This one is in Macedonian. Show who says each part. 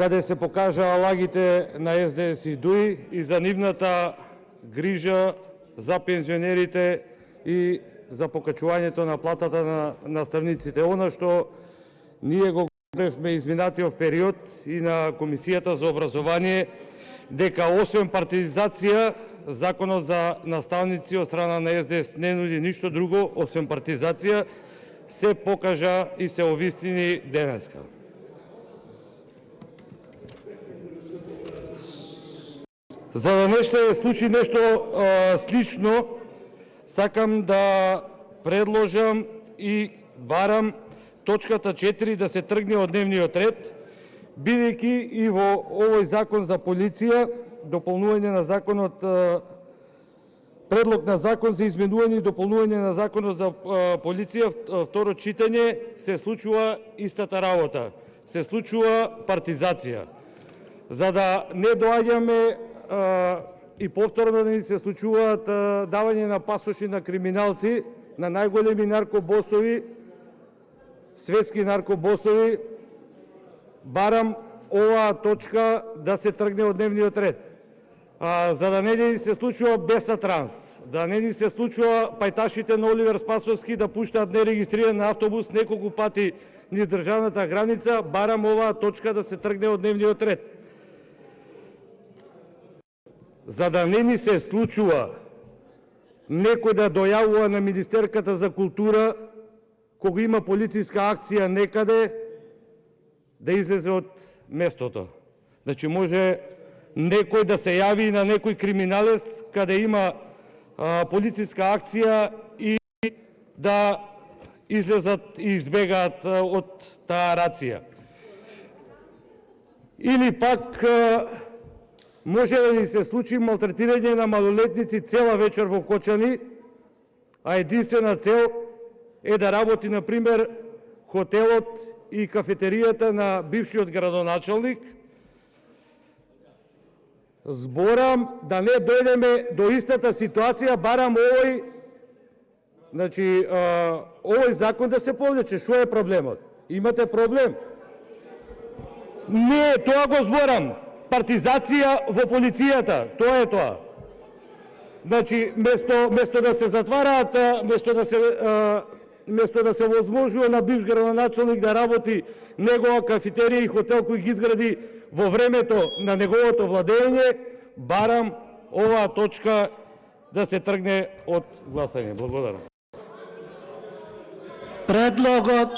Speaker 1: каде се покажаа лагите на СДС и ДУИ и за нивната грижа за пензионерите и за покачувањето на платата на наставниците. Она што ние го говоревме изминатиот период и на Комисијата за образование, дека освен партизација, Законот за наставници од страна на СДС не нуди ништо друго, освен партизација, се покажа и се овистини денеска. За да не се случи нешто слично, сакам да предложам и барам точката 4 да се тргне од дневниот ред, бидејќи и во овој закон за полиција, дополнување на законот, предлог на закон за изменување и дополнување на законот за полиција, второ читање, се случува истата работа, се случува партизација. За да не доаѓаме и повторно да ни се случуваат давање на пасоши на криминалци, на најголеми наркобосови, светски наркобосови, барам оваа точка да се тргне од дневниот ред. За да не ни се случува Бесатранс, да не ни се случува пајташите на Оливер Спасовски да пуштаат нерегистриран автобус неколку пати низ државната граница, барам оваа точка да се тргне од дневниот ред. За да не ни се случува некој да дојавува на Министерката за култура кога има полициска акција некаде, да излезе од местото. Значи може некој да се јави на некој криминалец каде има полициска акција и да излезат и избегаат од таа рација. Или пак може да ни се случи малтретирање на малолетници цела вечер во Кочани, а единствена цел е да работи, например, хотелот и кафетеријата на бившиот градоначалник. Зборам да не дојдеме до истата ситуација, барам овој закон да се повлече. Што е проблемот? Имате проблем? Не, тоа го зборам. Партизација во полицијата, тоа е тоа. Значи, место да се затвараат, место да се возможува на бивш градоначалник да работи негова кафетерија и хотел кој ги изгради во времето на неговото владење, барам оваа точка да се тргне од гласање. Благодарам.
Speaker 2: Предлогот